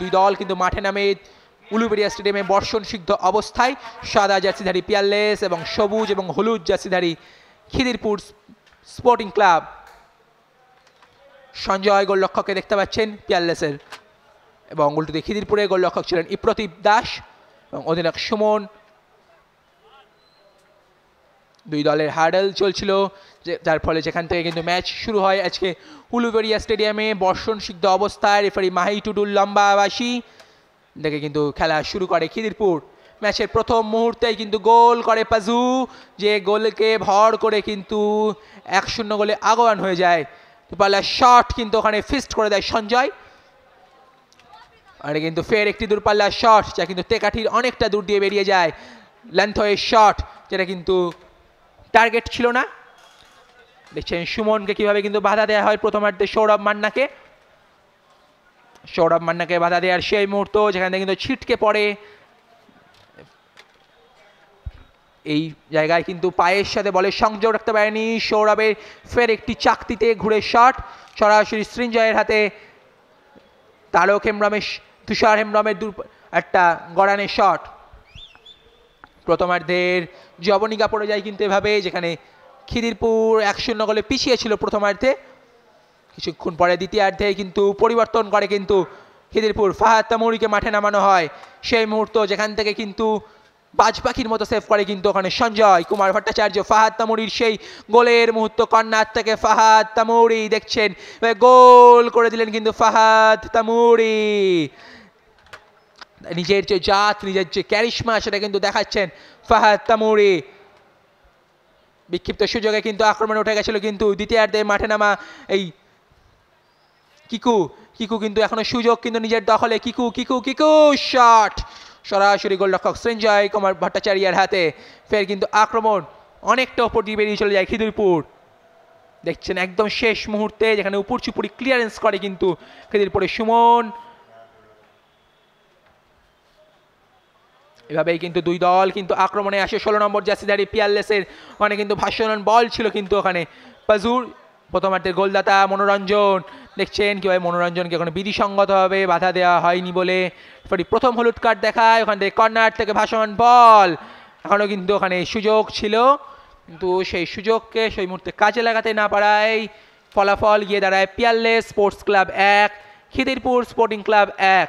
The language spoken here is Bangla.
দুই দল কিন্তু মাঠে নামে উলুবেড়িয়া স্টেডিয়ামে বর্ষণ সিদ্ধ অবস্থায়। সাদা জার্সিধারী পিয়ারলেস এবং সবুজ এবং হলুদ জার্সিধারী খিদিরপুর স্পোর্টিং ক্লাব। সঞ্জয় গোলরক্ষককে দেখতে পাচ্ছেন পিয়ারলেসের, এবং উল্টোতে খিদিরপুরে গোলরক্ষক ছিলেন ইপ্রতীপ দাস এবং অধিনায়ক সুমন। দুই দলের হার্ডেল চলছিল, যার ফলে যেখান থেকে কিন্তু ম্যাচ শুরু হয় আজকে উলুবেড়িয়া স্টেডিয়ামে বর্ষণ সিদ্ধ অবস্থায়। রেফারি মাহি টুডুল লম্বাবাসী দেখে কিন্তু খেলা শুরু করে খিদিরপুর। ম্যাচের প্রথম মুহূর্তেই কিন্তু গোল করে পাজু, যে গোলকে ভর করে কিন্তু 1-0 গোলে আগুয়ান হয়ে যায়। দূরপাল্লার শট কিন্তু ওখানে ফিস্ট করে দেয় সঞ্জয়। আর কিন্তু ফের একটি দূরপাল্লার শট, যা কিন্তু তেকাঠির অনেকটা দূর দিয়ে বেরিয়ে যায়। লেন্থওয়ে শট, যেটা কিন্তু টার্গেট ছিল না। দেখছেন সুমনকে কিভাবে কিন্তু বাধা দেওয়া হয় প্রথমার্ধে সৌরভ মান্নাকে বাধা দেওয়ার সেই মুহূর্ত, যেখান থেকে কিন্তু ছিটকে পড়ে। এই জায়গায় কিন্তু পায়ের সাথে বলের সংযোগ রাখতে পারেনি সৌরভের। ফের একটি চাকতিতে ঘুরে শট সরাসরি সৃঞ্জয়ের হাতে। তারক হেমব্রমের, তুষার হেমব্রমের একটা গড়ানের শট। প্রথমার্ধের জবনিকা পড়ে যায় কিন্তু এভাবে, যেখানে খিদিরপুর 1-0 গোলে পিছিয়ে ছিল প্রথমার্ধে। কিছুক্ষণ পরে দ্বিতীয়ার্ধে কিন্তু পরিবর্তন করে কিন্তু খিদিরপুর। ফাহাদ তামুরিকে মাঠে নামানো হয় সেই মুহূর্ত, যেখান থেকে কিন্তু বাজ পাখির মতো সেভ করে কিন্তু ওখানে সঞ্জয় কুমার ভট্টাচার্য। ফাহাদ তামুরির সেই গোলের মুহূর্ত, কর্নার থেকে ফাহাদ তামুরি দেখছেন গোল করে দিলেন কিন্তু ফাহাদ তামুরি। নিজের যে জাত, নিজের যে ক্যারিশমা, সেটা কিন্তু দেখাচ্ছেন ফাহাদ তামুরি। বিক্ষিপ্ত সুযোগে কিন্তু আক্রমণে উঠে গেছিল কিন্তু দ্বিতীয়ার্ধে মাঠে নামা এই কিকু কিন্তু এখনো সুযোগ কিন্তু নিজের দখলে। কিকু শট সরাসরি গোলরক্ষক সঞ্জয় কুমার ভট্টাচার্যের হাতে। ফের কিন্তু আক্রমণ অনেকটা ওপর দিয়ে বেরিয়ে চলে যায় খিদিরপুর। দেখছেন একদম শেষ মুহূর্তে যেখানে উপর চুপুরি ক্লিয়ারেন্স করে কিন্তু খিদিরপুরের সুমন। এভাবেই কিন্তু দুই দল কিন্তু আক্রমণে আসে। 16 নম্বর জার্সিধারী পিয়ারলেসের ওখানে কিন্তু ভাসমান বল ছিল কিন্তু ওখানে পাজুর। প্রথমার্ধের গোলদাতা মনোরঞ্জন, দেখছেন কিভাবে মনোরঞ্জনকে ওখানে বিধিসঙ্গতভাবে বাধা দেওয়া হয়নি বলে প্রথম হলুদ কার্ড দেখায়। ওখান থেকে কর্নার থেকে ভাসমান বল, এখনও কিন্তু ওখানে সুযোগ ছিল, কিন্তু সেই সুযোগকে সেই মুহূর্তে কাজে লাগাতে না পারায় ফলাফল গিয়ে দাঁড়ায় Peerless sports club 1, Khidirpur sporting club 1।